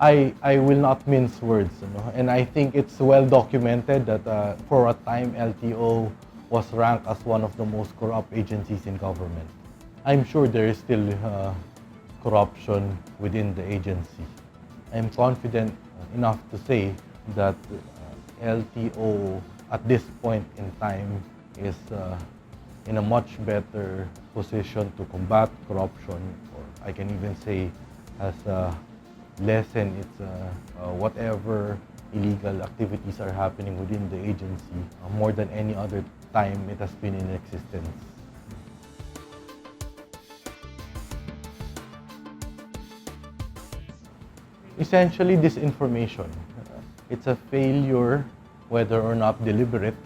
I will not mince words, and I think it's well documented that for a time LTO was ranked as one of the most corrupt agencies in government. I'm sure there is still corruption within the agency. I'm confident enough to say that LTO at this point in time is in a much better position to combat corruption, or I can even say has lessened its whatever illegal activities are happening within the agency more than any other time it has been in existence. Essentially, disinformation. It's a failure, whether or not deliberate,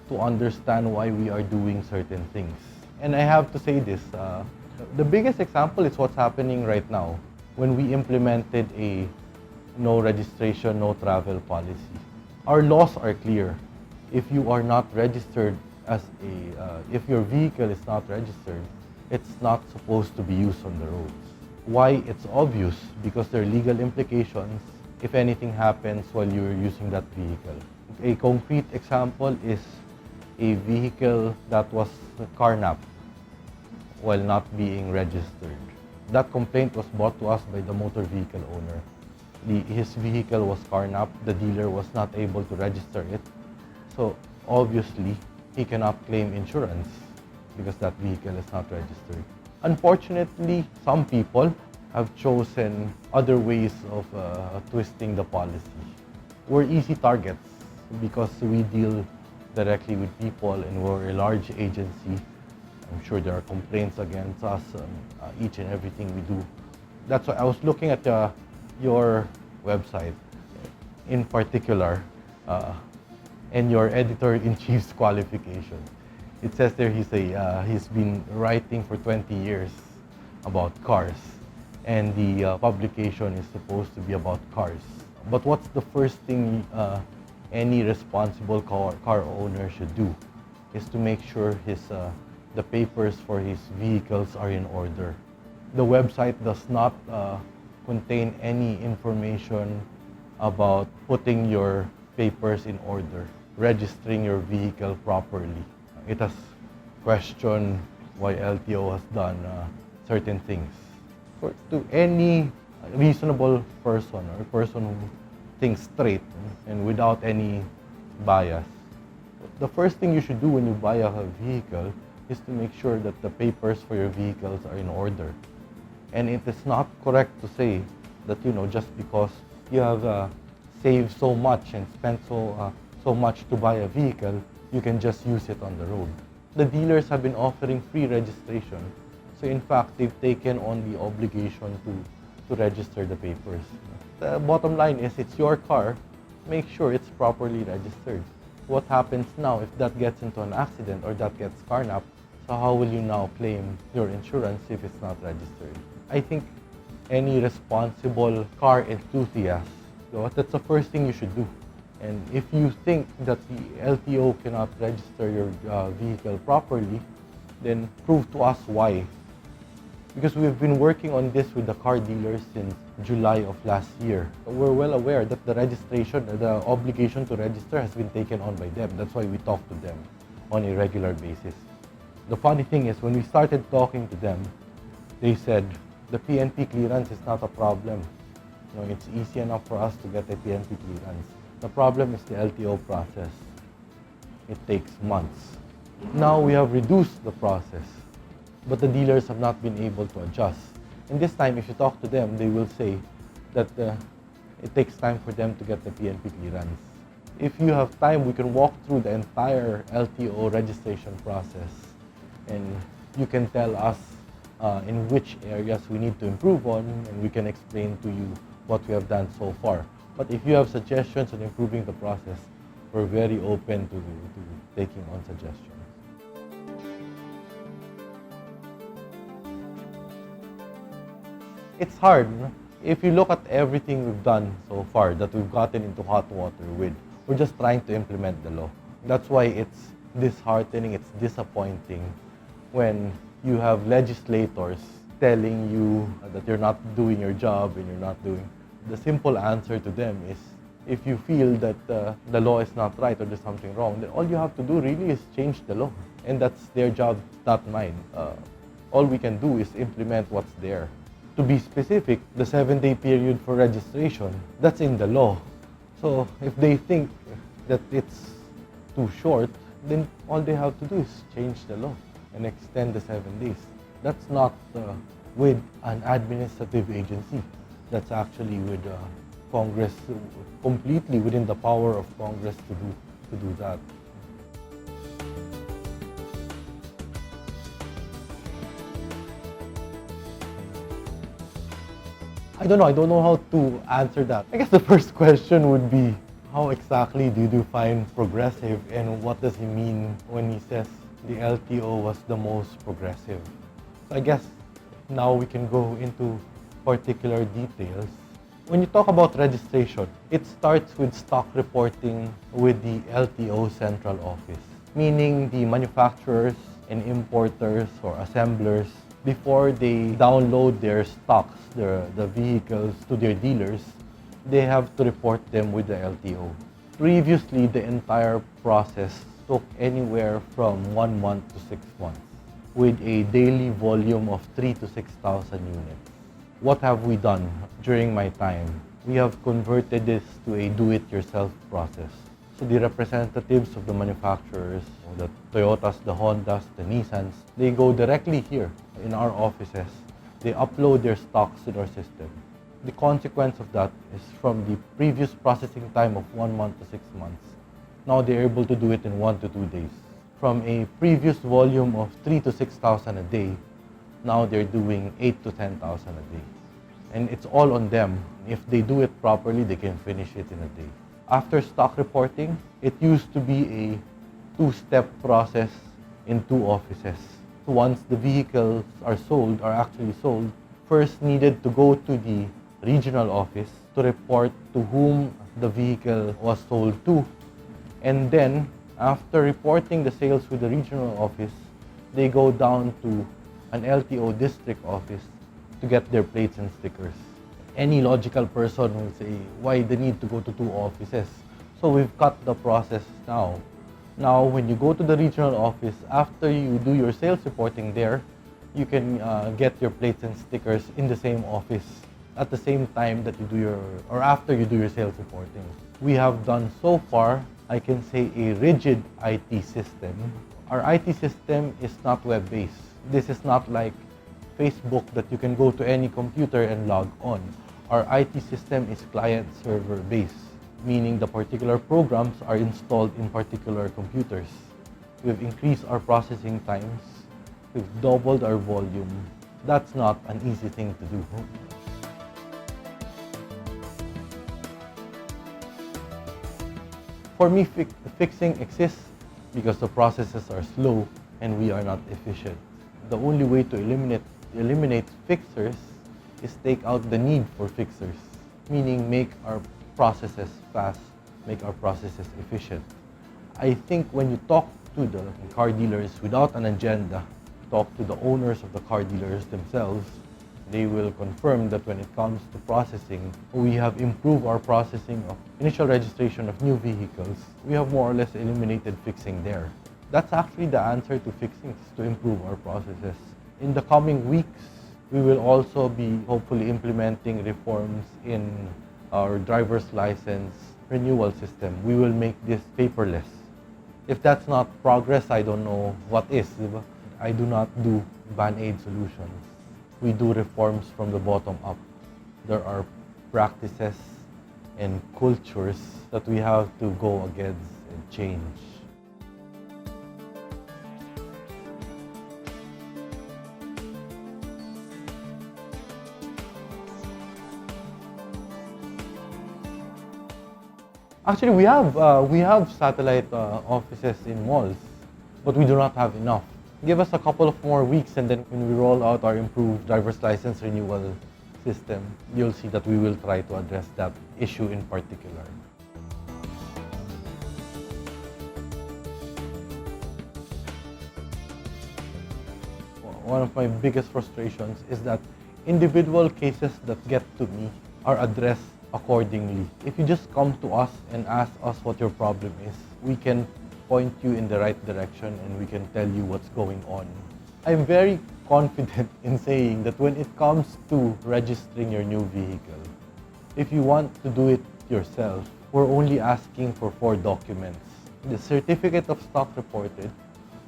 to understand why we are doing certain things. And I have to say this, the biggest example is what's happening right now when we implemented a no registration, no travel policy. Our laws are clear. If you are not registered if your vehicle is not registered, it's not supposed to be used on the roads. Why? It's obvious, because there are legal implications if anything happens while you're using that vehicle. A concrete example is a vehicle that was carnapped while not being registered. That complaint was brought to us by the motor vehicle owner. His vehicle was carnapped, the dealer was not able to register it, so obviously he cannot claim insurance because that vehicle is not registered. Unfortunately, some people have chosen other ways of twisting the policy. We're easy targets because we deal directly with people and we're a large agency. I'm sure there are complaints against us each and everything we do. That's why I was looking at your website in particular and your editor-in-chief's qualification. It says there he's been writing for 20 years about cars, and the publication is supposed to be about cars. But what's the first thing any responsible car owner should do is to make sure the papers for his vehicles are in order. The website does not contain any information about putting your papers in order, registering your vehicle properly. It has questioned why LTO has done certain things. To any reasonable person or person who thinks straight and without any bias, the first thing you should do when you buy a vehicle is to make sure that the papers for your vehicles are in order. And it is not correct to say that, just because you have saved so much and spent so much to buy a vehicle, you can just use it on the road. The dealers have been offering free registration. So in fact, they've taken on the obligation to register the papers. The bottom line is, it's your car, make sure it's properly registered. What happens now if that gets into an accident or that gets carnapped? So how will you now claim your insurance if it's not registered? I think any responsible car enthusiast, that's the first thing you should do. And if you think that the LTO cannot register your vehicle properly, then prove to us why. Because we've been working on this with the car dealers since July of last year. We're well aware that the obligation to register has been taken on by them. That's why we talk to them on a regular basis. The funny thing is, when we started talking to them, they said the PNP clearance is not a problem. It's easy enough for us to get a PNP clearance. The problem is the LTO process. It takes months. Now we have reduced the process, but the dealers have not been able to adjust. And this time, if you talk to them, they will say that it takes time for them to get the PNP clearance. If you have time, we can walk through the entire LTO registration process, and you can tell us in which areas we need to improve on, and we can explain to you what we have done so far. But if you have suggestions on improving the process, we're very open to taking on suggestions. It's hard. If you look at everything we've done so far, that we've gotten into hot water with, we're just trying to implement the law. That's why it's disheartening, it's disappointing when you have legislators telling you that you're not doing your job and you're not doing The simple answer to them is, if you feel that the law is not right or there's something wrong, then all you have to do really is change the law. And that's their job, not mine. All we can do is implement what's there. To be specific, the 7-day period for registration, that's in the law. So if they think that it's too short, then all they have to do is change the law and extend the 7 days. That's not with an administrative agency. That's actually with Congress, completely within the power of Congress to do that. I don't know how to answer that. I guess the first question would be, how exactly do you define progressive, and what does he mean when he says the LTO was the most progressive? So I guess now we can go into particular details. When you talk about registration, it starts with stock reporting with the LTO central office, meaning the manufacturers and importers or assemblers, before they download their stocks, the vehicles to their dealers, they have to report them with the LTO. Previously, the entire process took anywhere from 1 month to 6 months, with a daily volume of 3,000 to 6,000 units. What have we done during my time? We have converted this to a do-it-yourself process. So the representatives of the manufacturers, the Toyotas, the Hondas, the Nissans, they go directly here in our offices. They upload their stocks in our system. The consequence of that is, from the previous processing time of 1 month to 6 months, now they're able to do it in 1 to 2 days. From a previous volume of 3,000 to 6,000 a day, now they're doing 8,000 to 10,000 a day. And it's all on them. If they do it properly, they can finish it in a day. After stock reporting, it used to be a 2-step process in 2 offices. So once the vehicles are actually sold, first needed to go to the regional office to report to whom the vehicle was sold to. And then, after reporting the sales with the regional office, they go down to an LTO district office to get their plates and stickers. Any logical person will say, why the need to go to 2 offices? So we've cut the process now. Now, when you go to the regional office, after you do your sales reporting there, you can get your plates and stickers in the same office at the same time that you do after you do your sales reporting. We have done so far, I can say, a rigid IT system. Our IT system is not web-based. This is not like Facebook that you can go to any computer and log on. Our IT system is client-server based, meaning the particular programs are installed in particular computers. We've increased our processing times. We've doubled our volume. That's not an easy thing to do. For me, fixing exists because the processes are slow and we are not efficient. The only way to eliminate fixers is take out the need for fixers, meaning make our processes fast, make our processes efficient. I think when you talk to the car dealers without an agenda, talk to the owners of the car dealers themselves, they will confirm that when it comes to processing, we have improved our processing of initial registration of new vehicles. We have more or less eliminated fixing there. That's actually the answer to fixing, is to improve our processes. In the coming weeks, we will also be hopefully implementing reforms in our driver's license renewal system. We will make this paperless. If that's not progress, I don't know what is. I do not do band-aid solutions. We do reforms from the bottom up. There are practices and cultures that we have to go against and change. Actually, we have satellite offices in malls, but we do not have enough. Give us a couple of more weeks, and then when we roll out our improved driver's license renewal system, you'll see that we will try to address that issue in particular. One of my biggest frustrations is that individual cases that get to me are addressed accordingly. If you just come to us and ask us what your problem is, we can point you in the right direction and we can tell you what's going on. I'm very confident in saying that when it comes to registering your new vehicle, if you want to do it yourself, we're only asking for 4 documents. The certificate of stock reported,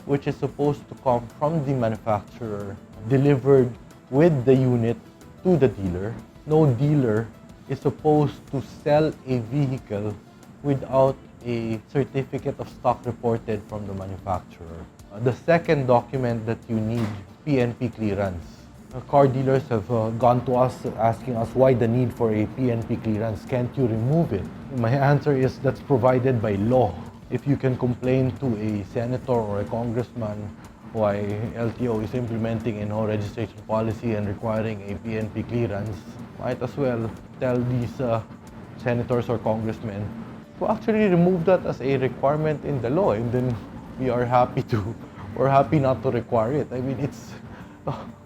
which is supposed to come from the manufacturer, delivered with the unit to the dealer. No dealer is supposed to sell a vehicle without a certificate of stock reported from the manufacturer. The second document that you need, PNP clearance. Car dealers have gone to us asking us why the need for a PNP clearance. Can't you remove it? My answer is that's provided by law. If you can complain to a senator or a congressman why LTO is implementing a no registration policy and requiring a PNP clearance, might as well tell these senators or congressmen to actually remove that as a requirement in the law, and then we're happy not to require it. I mean,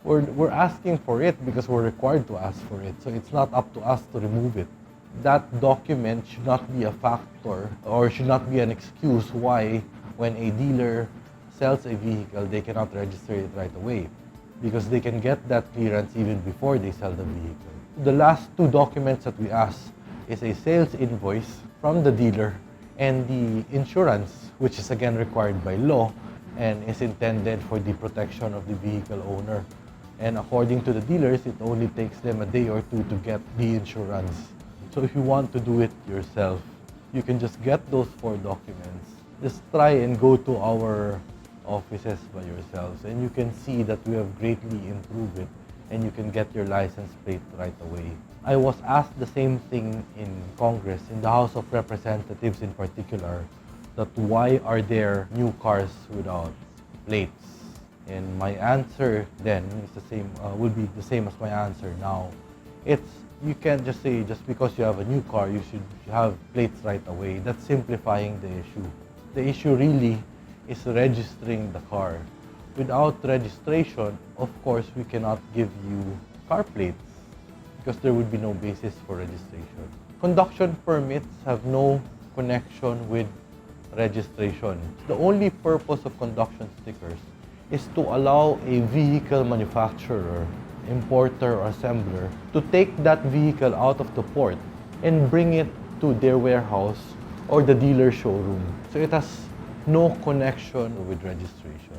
we're asking for it because we're required to ask for it, so it's not up to us to remove it. That document should not be a factor or should not be an excuse why when a dealer sells a vehicle, they cannot register it right away, because they can get that clearance even before they sell the vehicle. The last 2 documents that we ask is a sales invoice from the dealer and the insurance, which is again required by law and is intended for the protection of the vehicle owner. And according to the dealers, it only takes them a day or 2 to get the insurance. So if you want to do it yourself, you can just get those 4 documents. Just try and go to our offices by yourselves, and you can see that we have greatly improved it, and you can get your license plate right away. I was asked the same thing in Congress, in the House of Representatives in particular, that why are there new cars without plates? And my answer then is the same, will be the same as my answer now. You can't just say just because you have a new car, you should have plates right away. That's simplifying the issue. The issue really is registering the car. Without registration, of course, we cannot give you car plates because there would be no basis for registration. Conduction permits have no connection with registration. The only purpose of conduction stickers is to allow a vehicle manufacturer, importer or assembler to take that vehicle out of the port and bring it to their warehouse or the dealer showroom. So it has no connection with registration.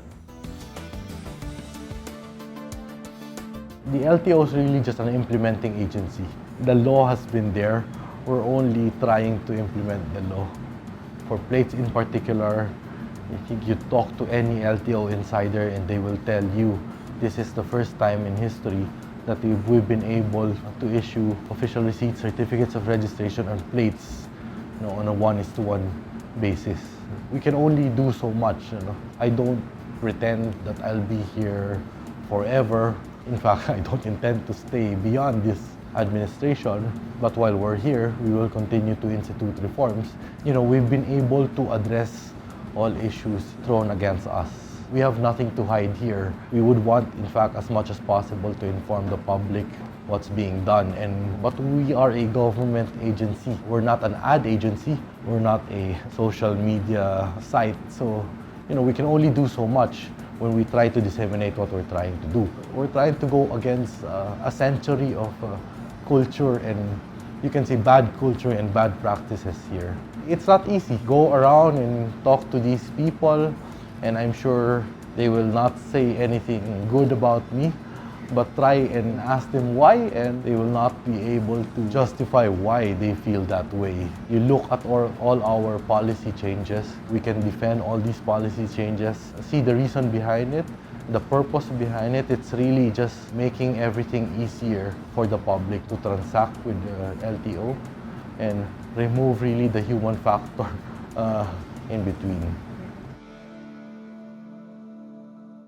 The LTO is really just an implementing agency. The law has been there. We're only trying to implement the law. For plates in particular, I think you talk to any LTO insider and they will tell you this is the first time in history that we've been able to issue official receipt certificates of registration on plates, on a 1:1 basis. We can only do so much. I don't pretend that I'll be here forever. In fact, I don't intend to stay beyond this administration. But while we're here, we will continue to institute reforms. We've been able to address all issues thrown against us. We have nothing to hide here. We would want, in fact, as much as possible to inform the public what's being done. But we are a government agency. We're not an ad agency. We're not a social media site. So, we can only do so much when we try to disseminate what we're trying to do. We're trying to go against a century of culture and, you can say, bad culture and bad practices here. It's not easy. Go around and talk to these people, and I'm sure they will not say anything good about me, but try and ask them why, and they will not be able to justify why they feel that way. You look at all our policy changes, we can defend all these policy changes, see the reason behind it, the purpose behind it. It's really just making everything easier for the public to transact with the LTO and remove really the human factor in between.